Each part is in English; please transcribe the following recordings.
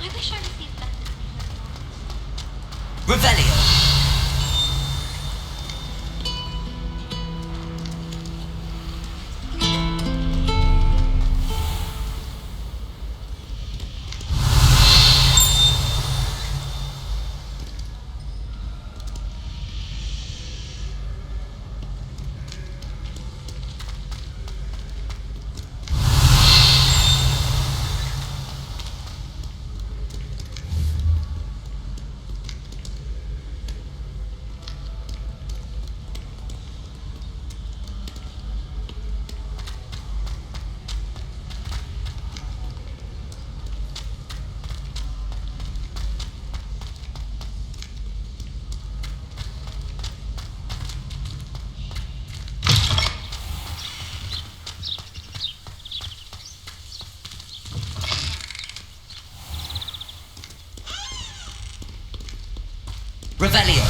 I wish I received letters from her. Revelio. Revelio.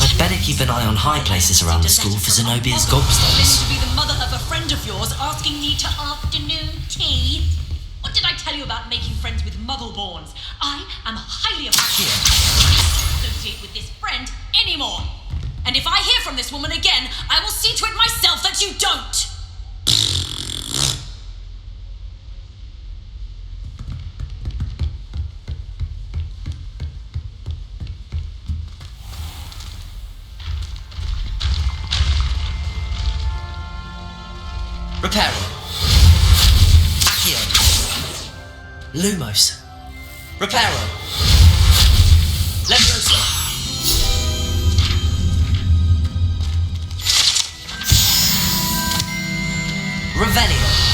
I'd better keep an eye on high places around the school for Zenobia's gobstones. To be the mother of a friend of yours asking me to afternoon tea? What did I tell you about making friends with Muggleborns? I am highly afraid I don't associate with this friend anymore. And if I hear from this woman again, I will see to it myself that you don't! Reparo. Accio. Lumos. Reparo. Leviosa. Revelio.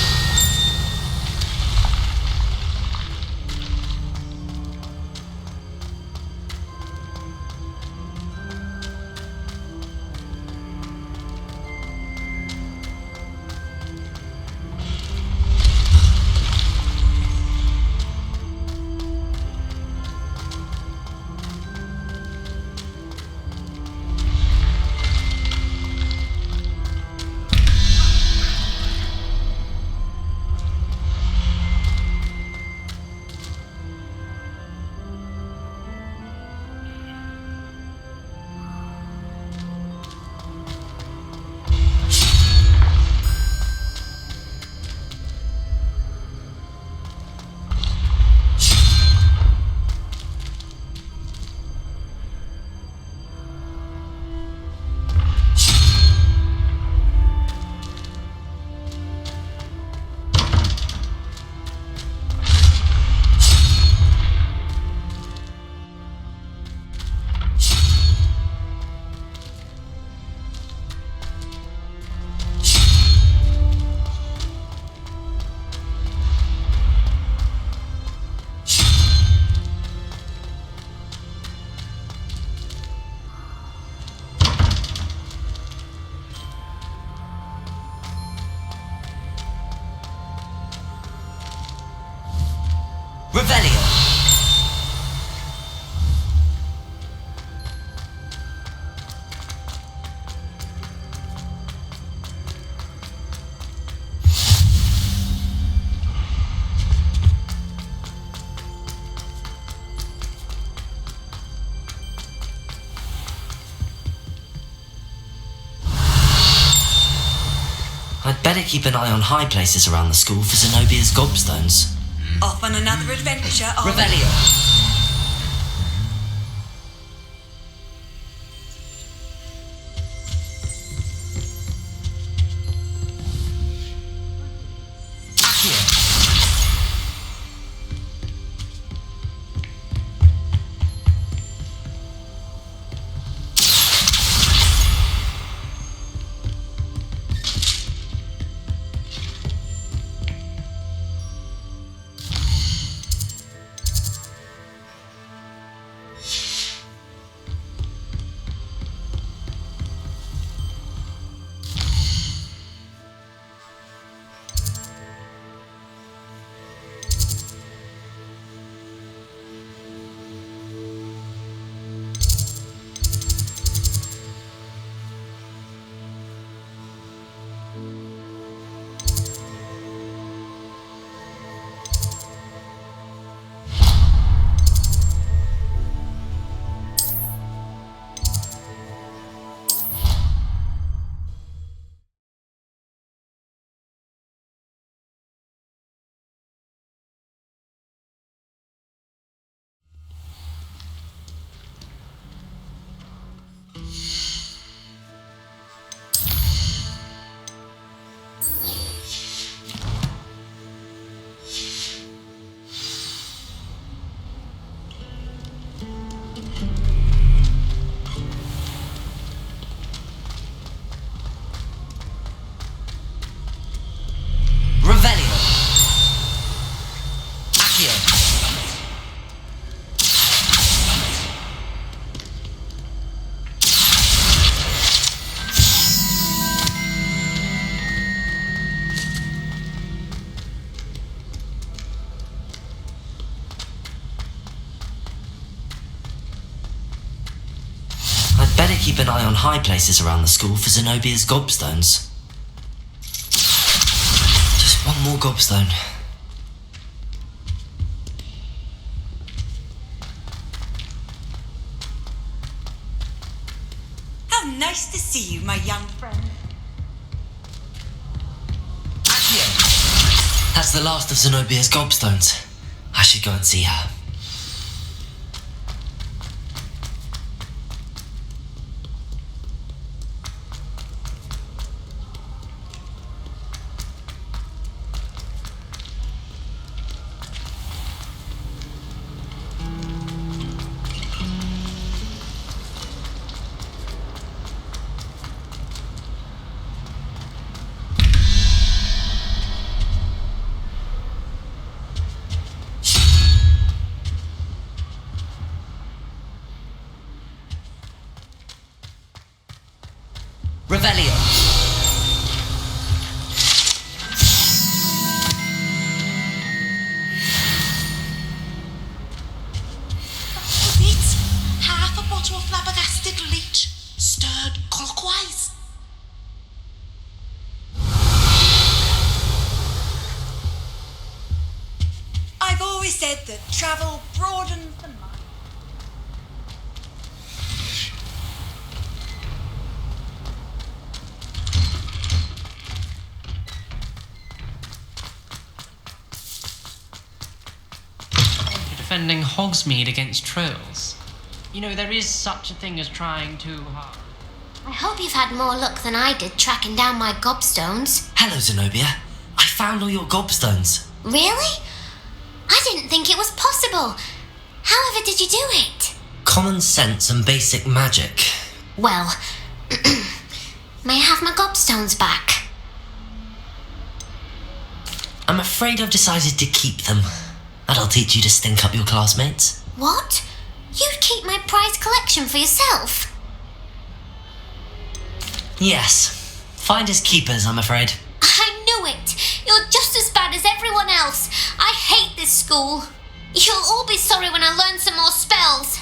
Revelio. I'd better keep an eye on high places around the school for Zenobia's gobstones. Off on another adventure, Revelio. keep an eye on high places around the school for Zenobia's gobstones. Just one more gobstone. How nice to see you, my young friend. That's the last of Zenobia's gobstones. I should go and see her. Revelio. Was it? Half a bottle of flabbergasted leech, stirred clockwise. I've always said that travel broadens the mind. Defending Hogsmeade against trolls. You know, there is such a thing as trying too hard. I hope you've had more luck than I did tracking down my gobstones. Hello, Zenobia. I found all your gobstones. Really? I didn't think it was possible. However did you do it? Common sense and basic magic. Well, may I have my gobstones back? I'm afraid I've decided to keep them. That'll teach you to stink up your classmates. What? You'd keep my prized collection for yourself? Yes. Finders keepers, I'm afraid. I knew it! You're just as bad as everyone else. I hate this school. You'll all be sorry when I learn some more spells.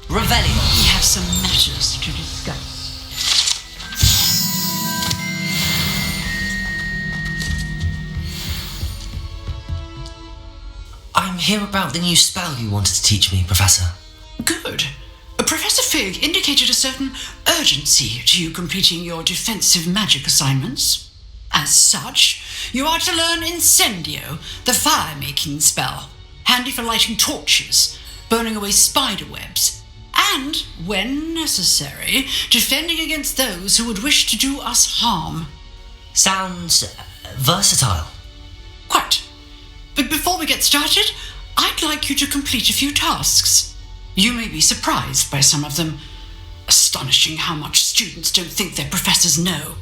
Revelio. We have some matters to discuss. I'm here about the new spell you wanted to teach me, Professor. Good. Professor Fig indicated a certain urgency to you completing your defensive magic assignments. As such, you are to learn Incendio, the fire-making spell, handy for lighting torches, burning away spider webs, and, when necessary, defending against those who would wish to do us harm. Sounds versatile. Quite. But before we get started, I'd like you to complete a few tasks. You may be surprised by some of them. Astonishing how much students don't think their professors know.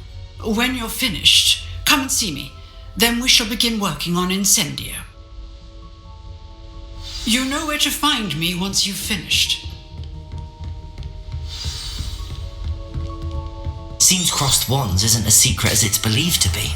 When you're finished, come and see me. Then we shall begin working on Incendio. You know where to find me once you've finished. Seems crossed wands isn't as secret as it's believed to be.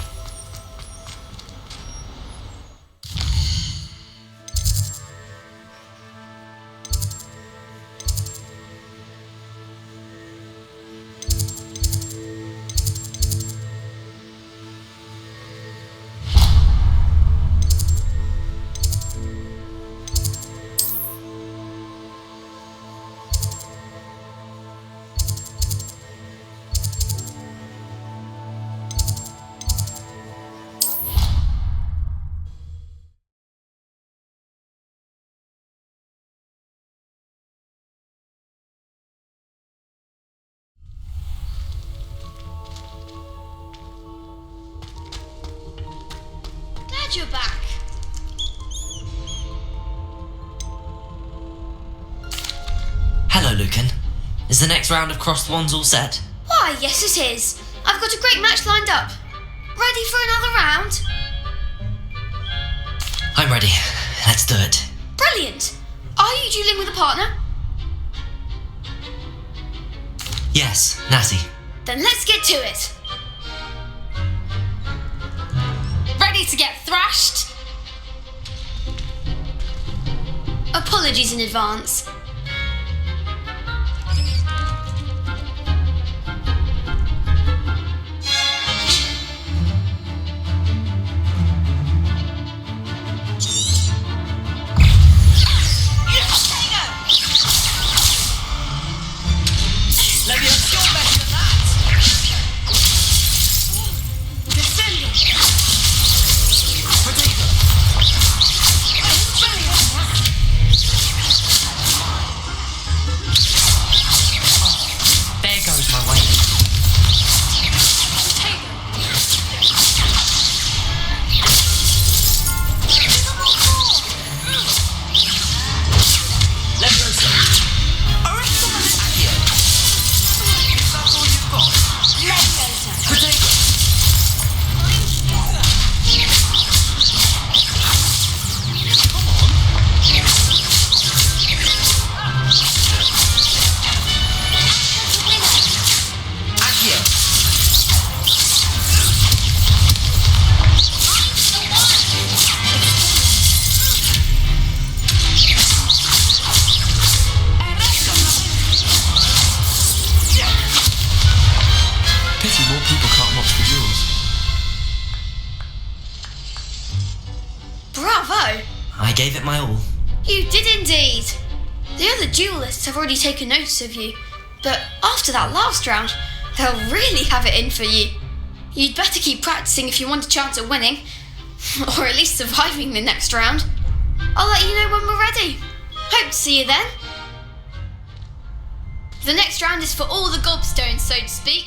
Glad you're back. Hello, Lucan. Is the next round of crossed wands all set? Why, yes it is. I've got a great match lined up. Ready for another round? I'm ready. Let's do it. Brilliant. Are you dueling with a partner? Yes, Natty. Then let's get to it. Ready to get thrashed? Apologies in advance. There goes my way. Leviosa. Accio. Is that all you've got? Potato. Come on. Accio. Pity more people can't watch the duels. Bravo! I gave it my all. You did indeed. The other duelists have already taken notice of you, but after that last round, they'll really have it in for you. You'd better keep practicing if you want a chance at winning, or at least surviving the next round. I'll let you know when we're ready. Hope to see you then. The next round is for all the gobstones, so to speak.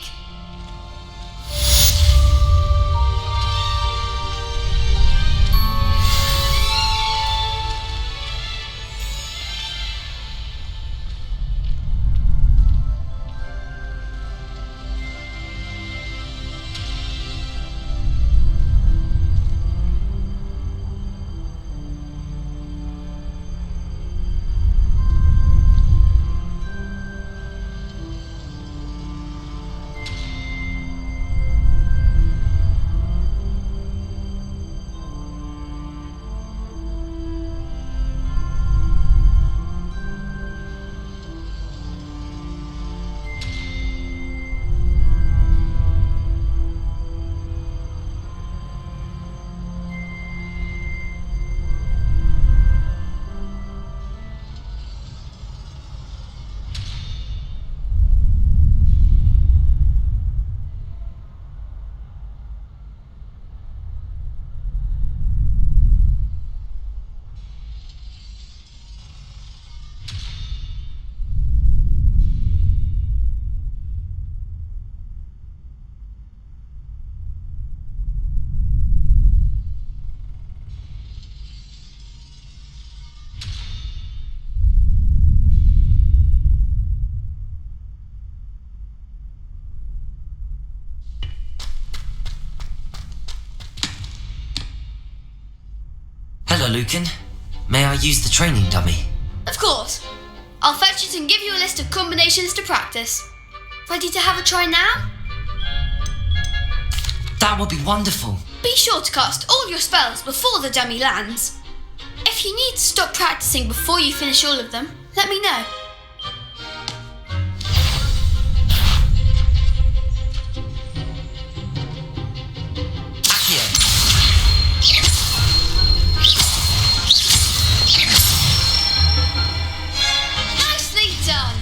Lucan. May I use the training dummy? Of course. I'll fetch it and give you a list of combinations to practice. Ready to have a try now? That would be wonderful. Be sure to cast all your spells before the dummy lands. If you need to stop practicing before you finish all of them, let me know. Nicely done.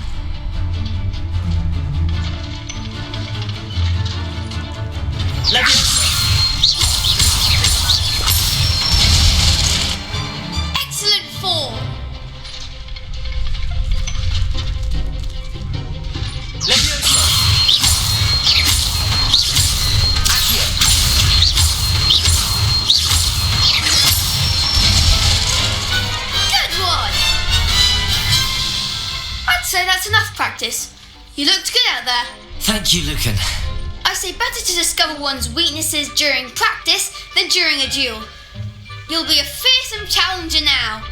Excellent form. Good one. I'd say that's enough practice. You looked good out there. Thank you, Lucan. I say better to discover one's weaknesses during practice than during a duel. You'll be a fearsome challenger now.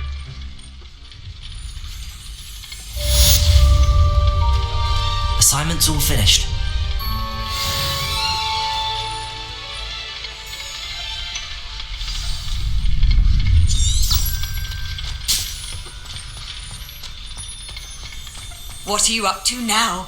Assignment's all finished. What are you up to now?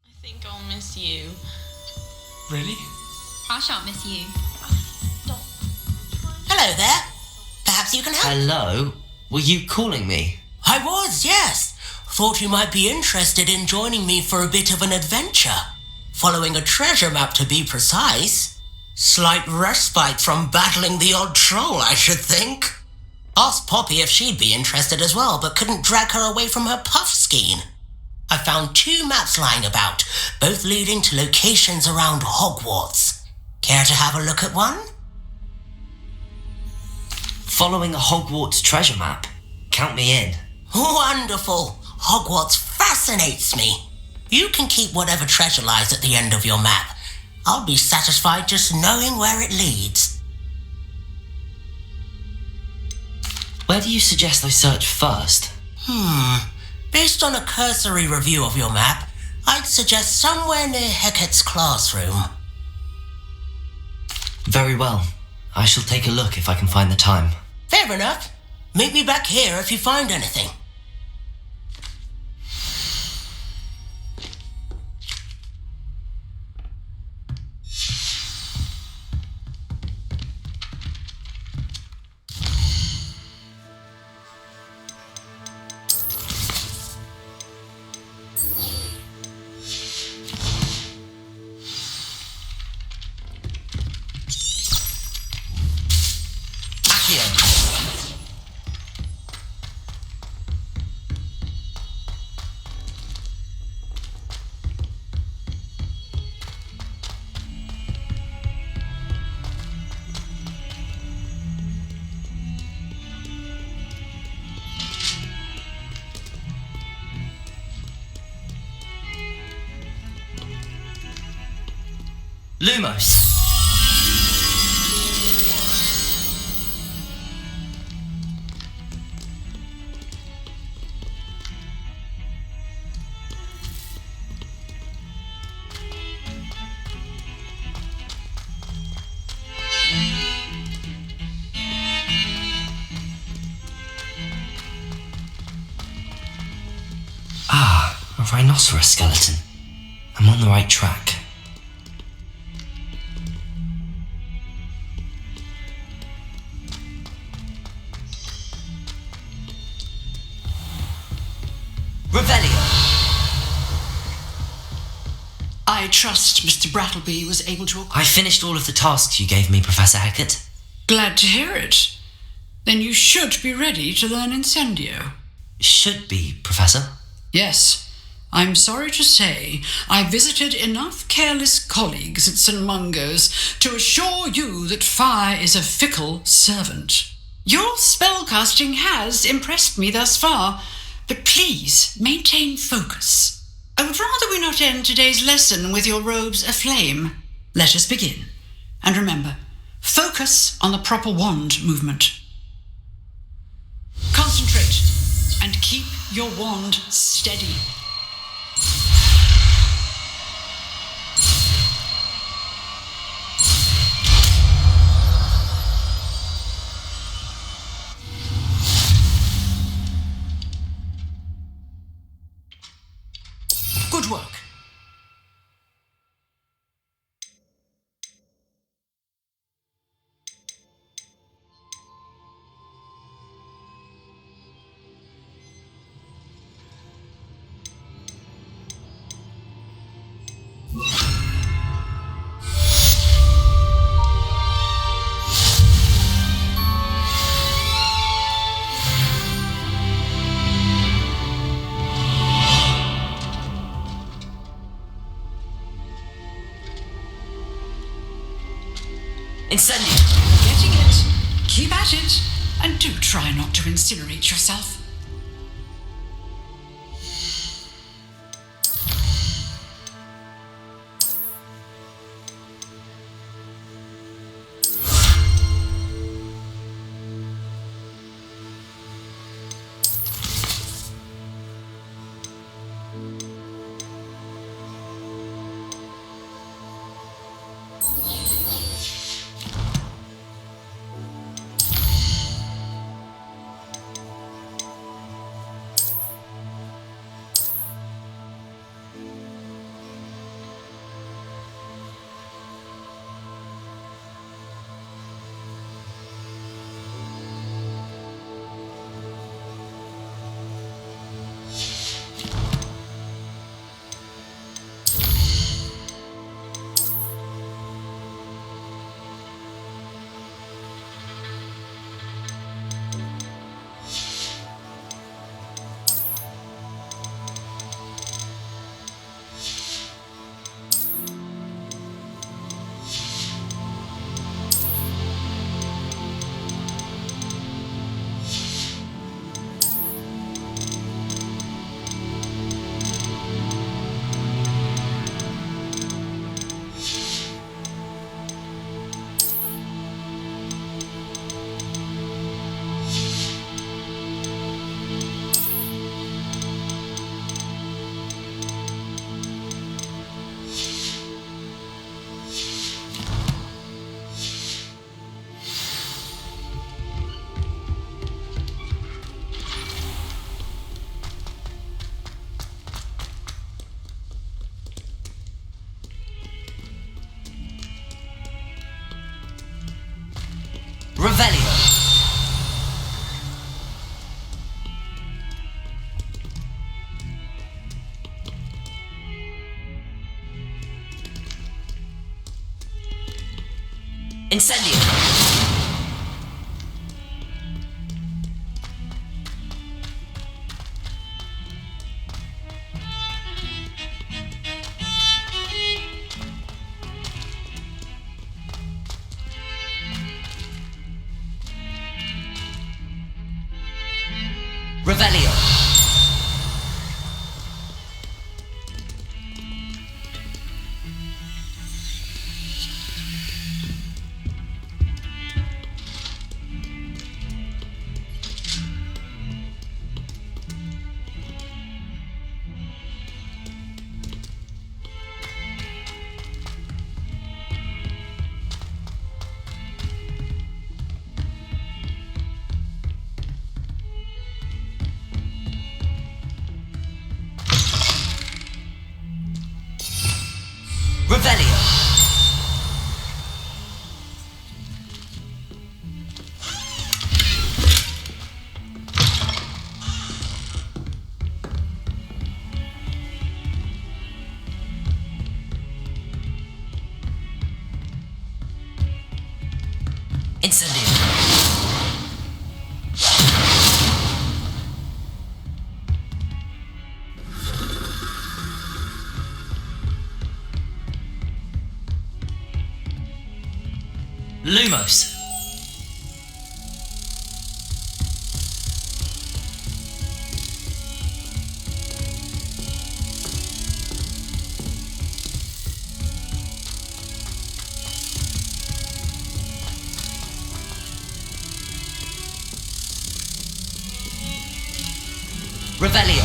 I think I'll miss you. Really? I shan't miss you. Hello there. Perhaps you can help. Hello? Were you calling me? I was, yes. Thought you might be interested in joining me for a bit of an adventure. Following a treasure map, to be precise. Slight respite from battling the odd troll, I should think. Asked Poppy if she'd be interested as well, but couldn't drag her away from her puff skein. I found 2 maps lying about, both leading to locations around Hogwarts. Care to have a look at one? Following a Hogwarts treasure map? Count me in. Wonderful. Hogwarts fascinates me. You can keep whatever treasure lies at the end of your map. I'll be satisfied just knowing where it leads. Where do you suggest I search first? Based on a cursory review of your map, I'd suggest somewhere near Hecat's classroom. Very well. I shall take a look if I can find the time. Fair enough. Meet me back here if you find anything. Lumos! Ah, a rhinoceros skeleton. I'm on the right track. I trust Mr. Brattleby was able to... I finished all of the tasks you gave me, Professor Hackett. Glad to hear it. Then you should be ready to learn Incendio. Should be, Professor. Yes. I'm sorry to say I visited enough careless colleagues at St. Mungo's to assure you that fire is a fickle servant. Your spellcasting has impressed me thus far, but please maintain focus. I would rather we not end today's lesson with your robes aflame. Let us begin. And remember, focus on the proper wand movement. Concentrate and keep your wand steady. Good work. Incendio! Getting it. Keep at it. And do try not to incinerate yourself. Revelio! Incendio! Revelio! Revelio! Incendio! Lumos. Revelio.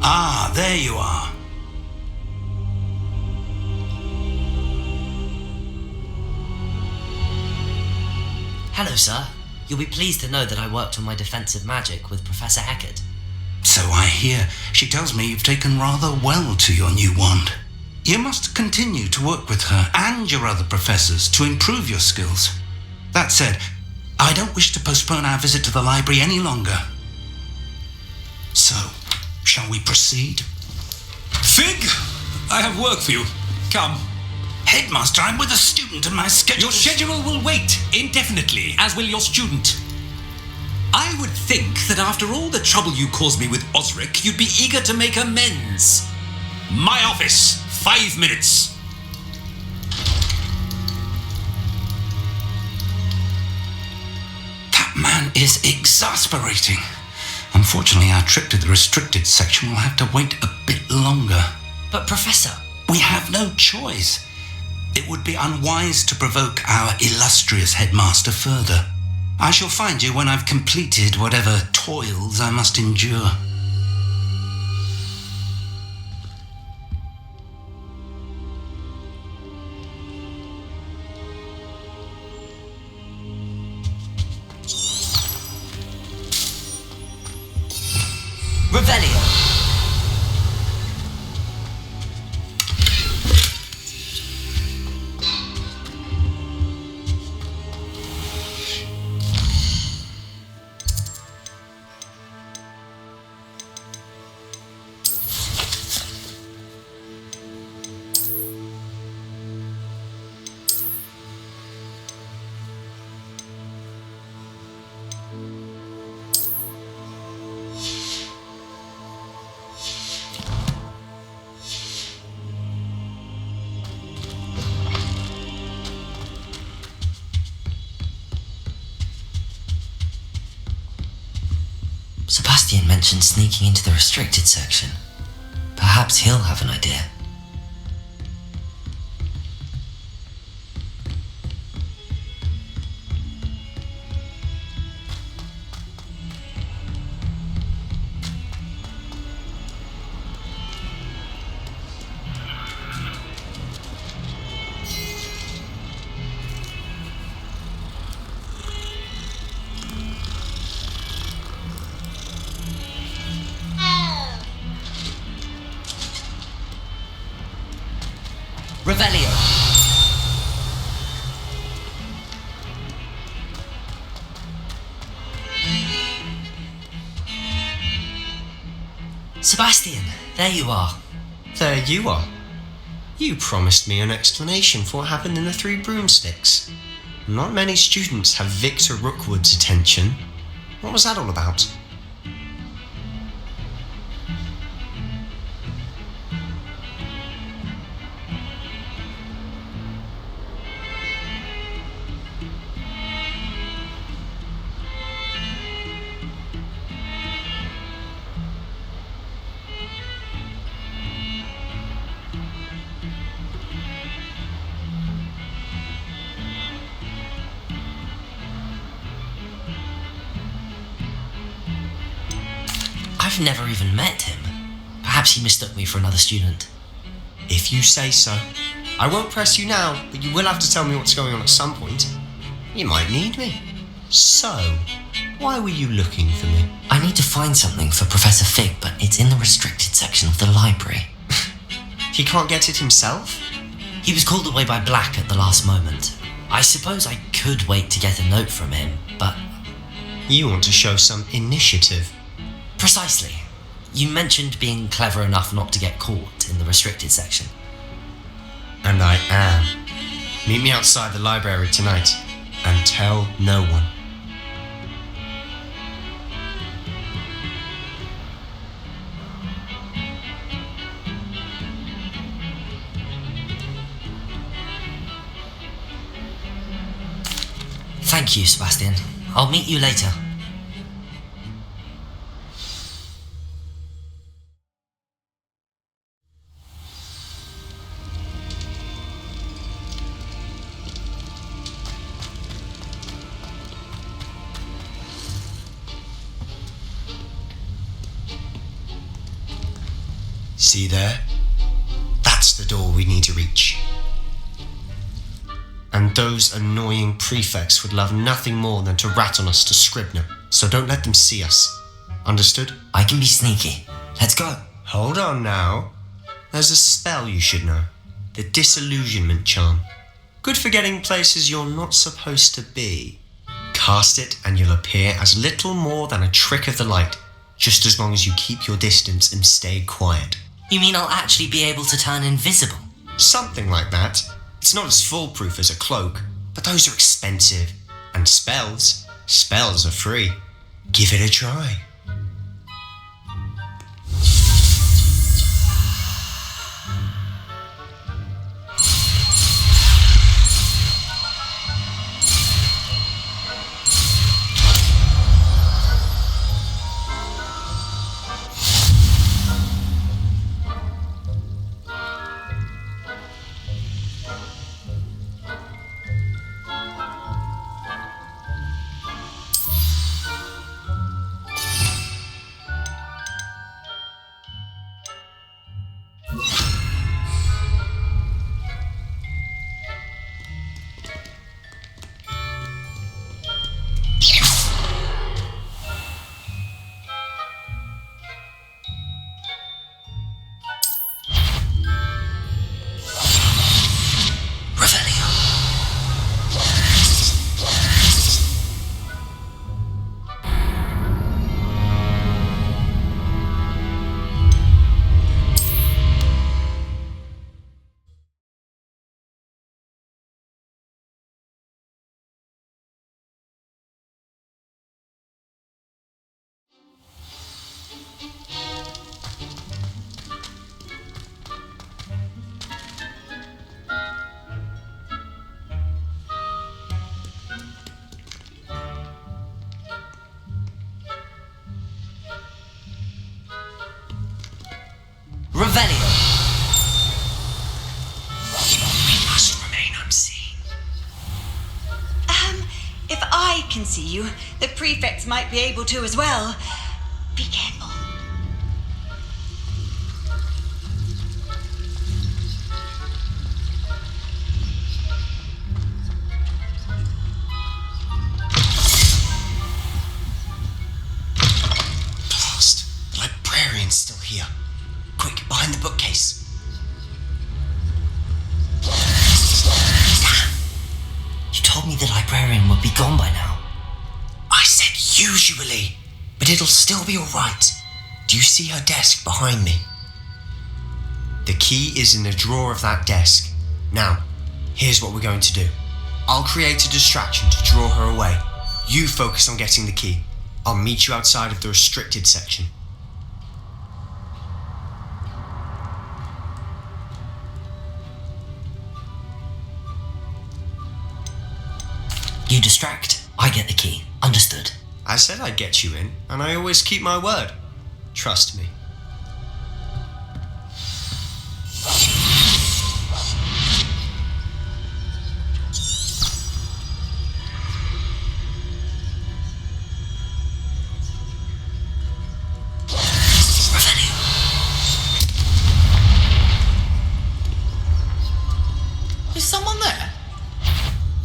Ah, there you are. Hello, sir. You'll be pleased to know that I worked on my defensive magic with Professor Eckert. So I hear. She tells me you've taken rather well to your new wand. You must continue to work with her and your other professors to improve your skills. That said, I don't wish to postpone our visit to the library any longer. So, shall we proceed? Fig, I have work for you. Come. Headmaster, I'm with a student and my schedule... Your schedule will wait indefinitely, as will your student. I would think that after all the trouble you caused me with Osric, you'd be eager to make amends. My office, 5 minutes. That man is exasperating. Unfortunately, our trip to the restricted section will have to wait a bit longer. But Professor... We have no choice. It would be unwise to provoke our illustrious headmaster further. I shall find you when I've completed whatever toils I must endure. Revelio. Sebastian mentioned sneaking into the restricted section. Perhaps he'll have an idea. Revelio. Sebastian, there you are. There you are. You promised me an explanation for what happened in the Three Broomsticks. Not many students have Victor Rookwood's attention. What was that all about? I've never even met him. Perhaps he mistook me for another student. If you say so. I won't press you now, but you will have to tell me what's going on at some point. You might need me. So, why were you looking for me? I need to find something for Professor Fig, but it's in the restricted section of the library. He can't get it himself? He was called away by Black at the last moment. I suppose I could wait to get a note from him, but... You want to show some initiative. Precisely. You mentioned being clever enough not to get caught in the restricted section. And I am. Meet me outside the library tonight, and tell no one. Thank you, Sebastian. I'll meet you later. See there? That's the door we need to reach. And those annoying prefects would love nothing more than to rat on us to Scribner, so don't let them see us. Understood? I can be sneaky. Let's go. Hold on now. There's a spell you should know. The Disillusionment Charm. Good for getting places you're not supposed to be. Cast it and you'll appear as little more than a trick of the light, just as long as you keep your distance and stay quiet. You mean I'll actually be able to turn invisible? Something like that. It's not as foolproof as a cloak, but those are expensive. And spells are free. Give it a try. Revelio. We must remain unseen. If I can see you, the prefects might be able to as well. Be careful. Blast! The librarian's still here. Quick, behind the bookcase. Damn! You told me the librarian would be gone by now. I said usually, but it'll still be alright. Do you see her desk behind me? The key is in the drawer of that desk. Now, here's what we're going to do. I'll create a distraction to draw her away. You focus on getting the key. I'll meet you outside of the restricted section. You distract, I get the key. Understood. I said I'd get you in, and I always keep my word. Trust me. Is someone there?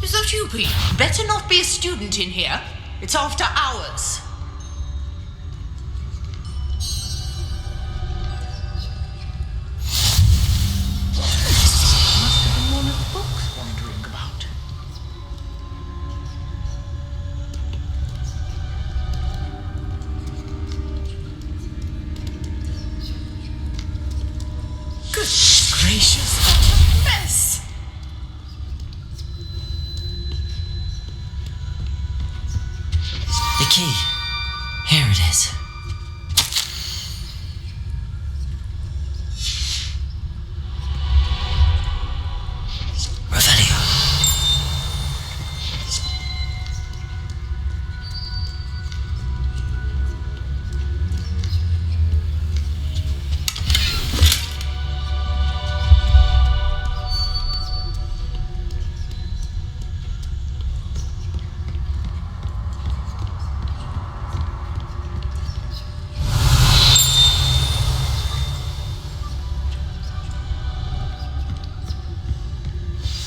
Is that you, Pete? Better not be a student in here. It's after hours. The key. Here it is. Revelio.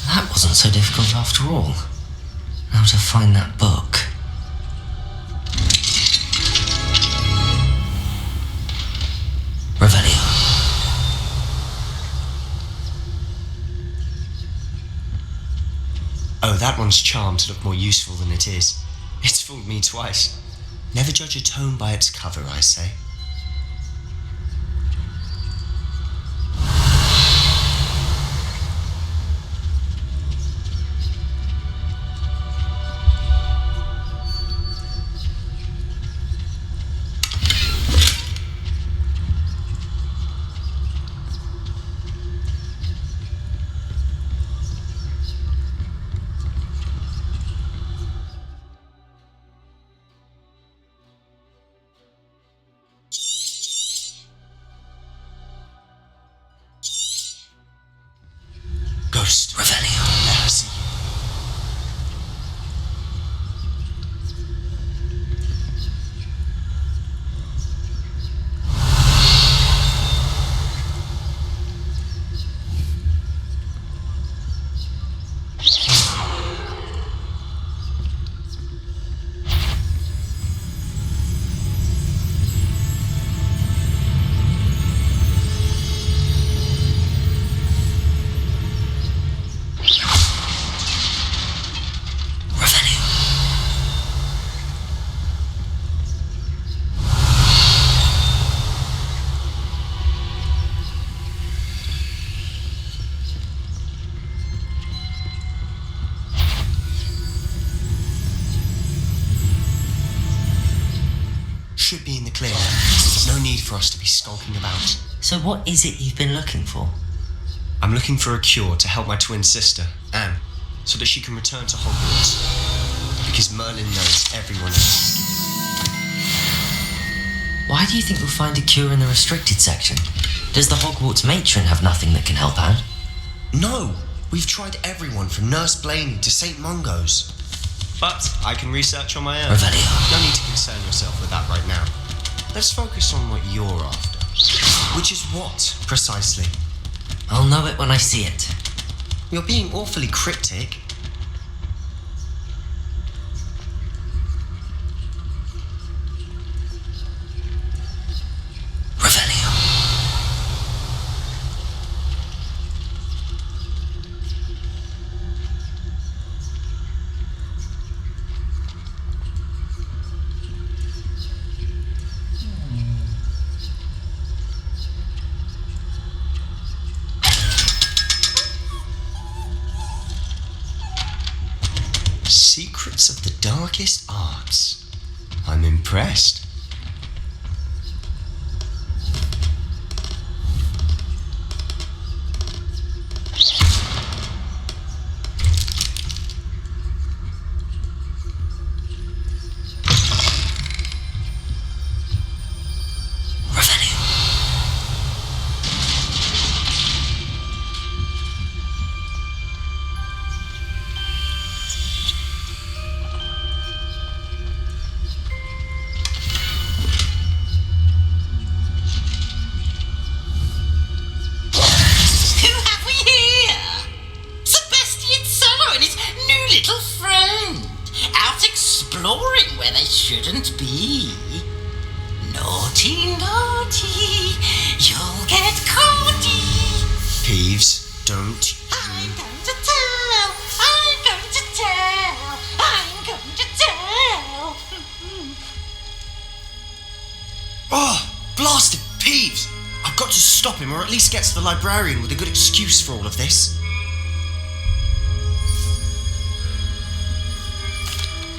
That wasn't so difficult after all. Now to find that book. Revelio. Oh, that one's charmed to look more useful than it is. It's fooled me twice. Never judge a tome by its cover, I say. Ghost. Revelio. Let her see you. Revelio. Should be in the clear. No need for us to be skulking about. So what is it you've been looking for? I'm looking for a cure to help my twin sister, Anne, so that she can return to Hogwarts. Because Merlin knows everyone else. Why do you think you'll find a cure in the restricted section? Does the Hogwarts matron have nothing that can help Anne? No! We've tried everyone from Nurse Blaney to St. Mungo's. But I can research on my own. Revelio. No need to concern yourself with that right now. Let's focus on what you're after. Which is what, precisely? I'll know it when I see it. You're being awfully cryptic. Revelio. Secrets of the darkest arts. I'm impressed. Revelio. Who have we here? Sebastian Solo and his new little friend. Out exploring where they shouldn't be. Naughty, naughty. You'll get caughty. Peeves, don't I'm going to tell. I'm going to tell. I'm going to tell. Oh, blasted Peeves! I've got to stop him, or at least get to the librarian with a good excuse for all of this.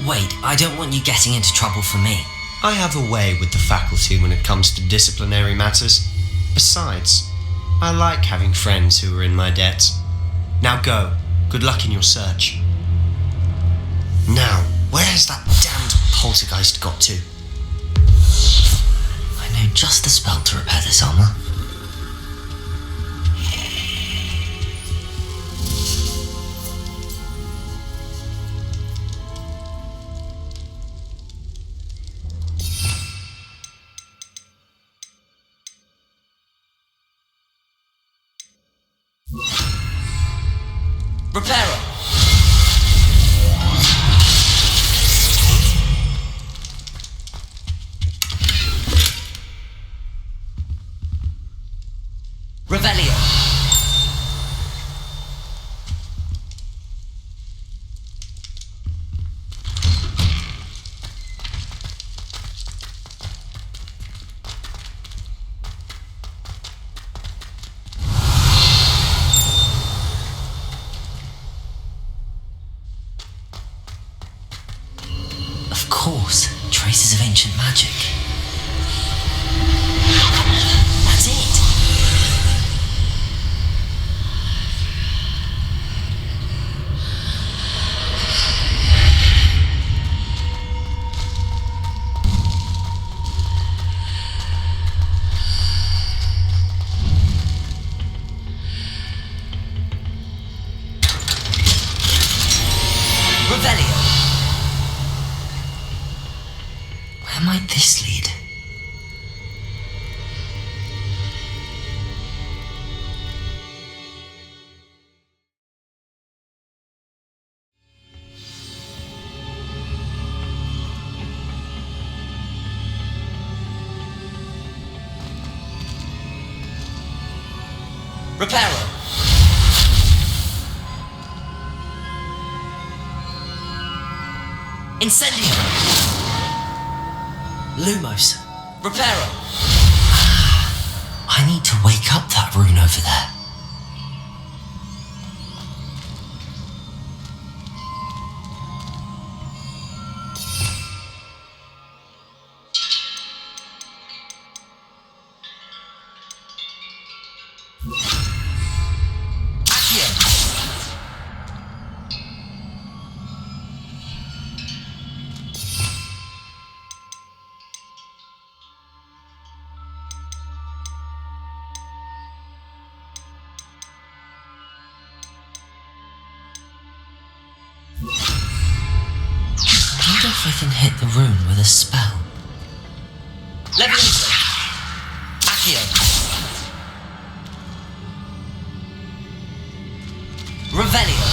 Wait, I don't want you getting into trouble for me. I have a way with the faculty when it comes to disciplinary matters. Besides, I like having friends who are in my debt. Now go. Good luck in your search. Now, where has that damned poltergeist got to? I know just the spell to repair this armor. Reparo! Revelio! Of course, traces of ancient magic. That's it! Revelio! Where might this lead? Reparo! Incendio! Lumos. Reparo! I need to wake up that rune over there. I wonder if I can hit the rune with a spell. Levioso! Accio! Revelio!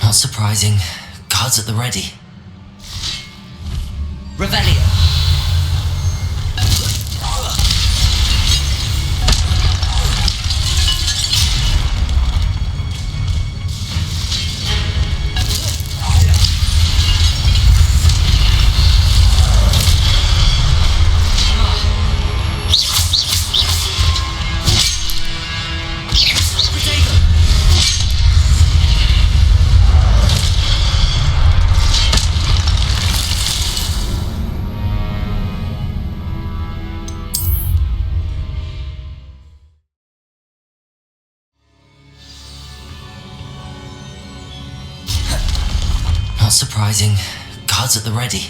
Not surprising. Guards at the ready. Revelio! Not surprising. Guards at the ready.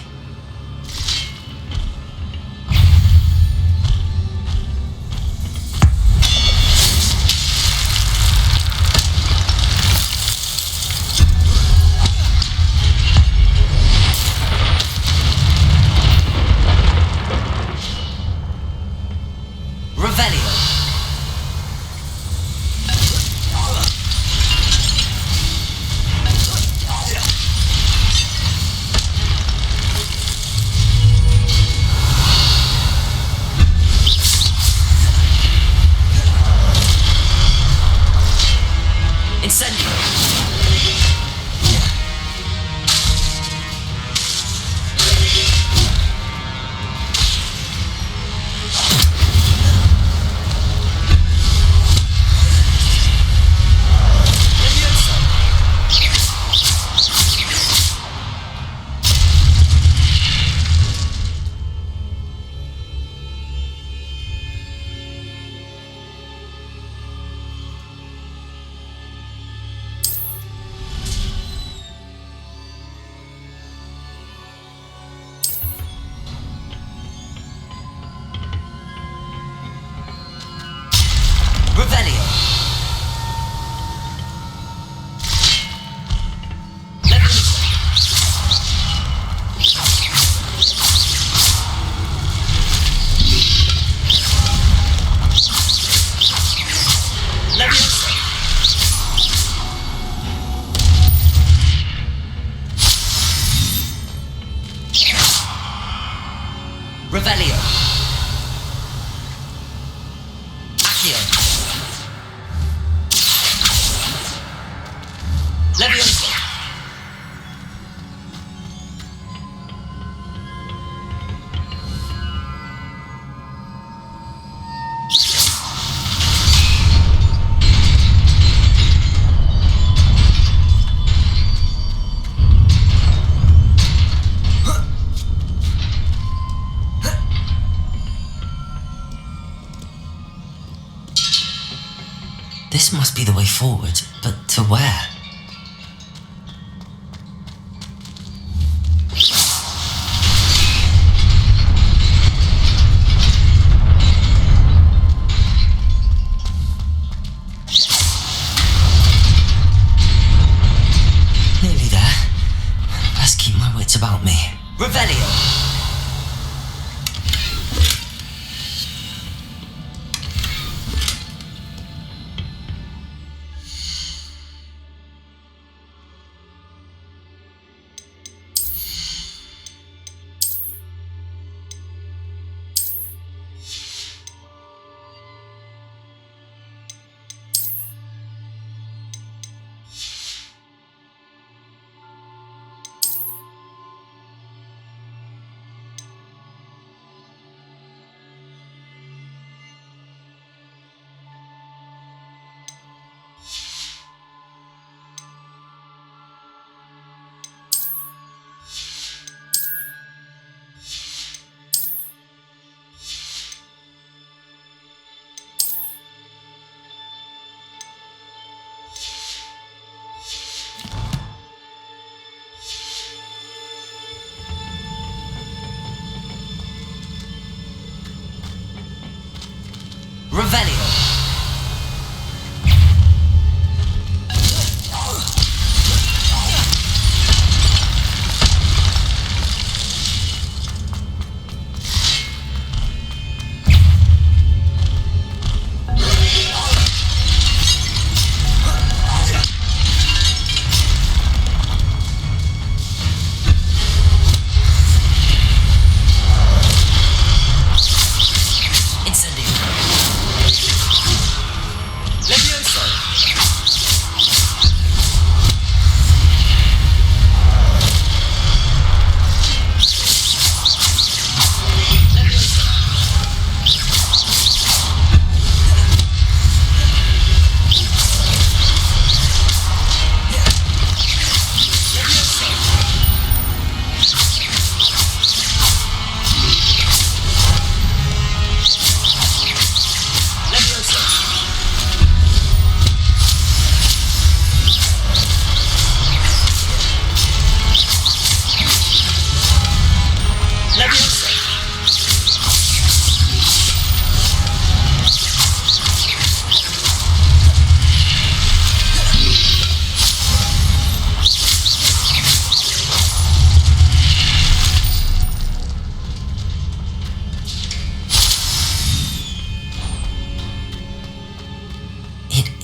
Revelio. Accio. Levioso. This must be the way forward, but to where? Nearly there. Best keep my wits about me. Revelio! Revelio.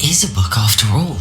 Is a book after all.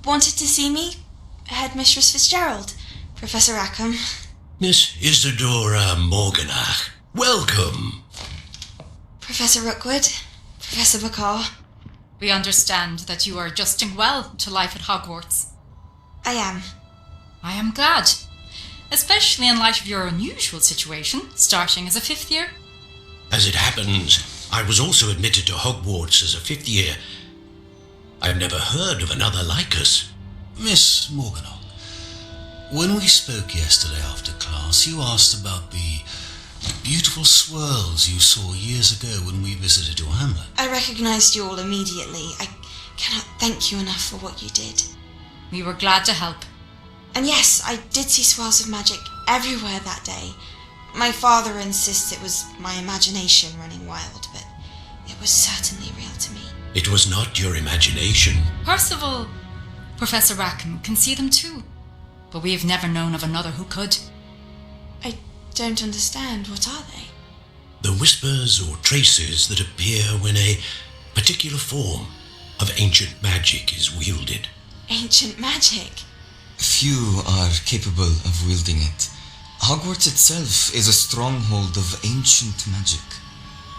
wanted to see me? Headmistress Fitzgerald, Professor Rackham. Miss Isadora Morganach, welcome. Professor Rookwood, Professor Bacall. We understand that you are adjusting well to life at Hogwarts. I am. I am glad, especially in light of your unusual situation, starting as a 5th year. As it happens, I was also admitted to Hogwarts as a 5th year. I've never heard of another like us. Miss Morganach, when we spoke yesterday after class, you asked about the beautiful swirls you saw years ago when we visited your hamlet. I recognised you all immediately. I cannot thank you enough for what you did. We were glad to help. And yes, I did see swirls of magic everywhere that day. My father insists it was my imagination running wild, but it was certainly real to me. It was not your imagination. Percival, Professor Rackham can see them too, but we have never known of another who could. I don't understand. What are they? The whispers or traces that appear when a particular form of ancient magic is wielded. Ancient magic? Few are capable of wielding it. Hogwarts itself is a stronghold of ancient magic.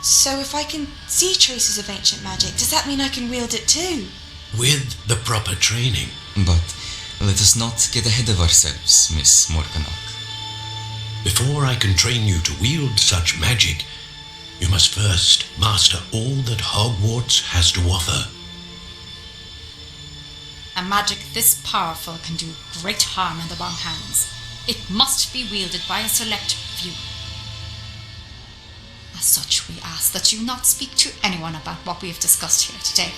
So if I can see traces of ancient magic, does that mean I can wield it too? With the proper training. But let us not get ahead of ourselves, Miss Morganach. Before I can train you to wield such magic, you must first master all that Hogwarts has to offer. A magic this powerful can do great harm in the wrong hands. It must be wielded by a select few. As such, we ask that you not speak to anyone about what we have discussed here today.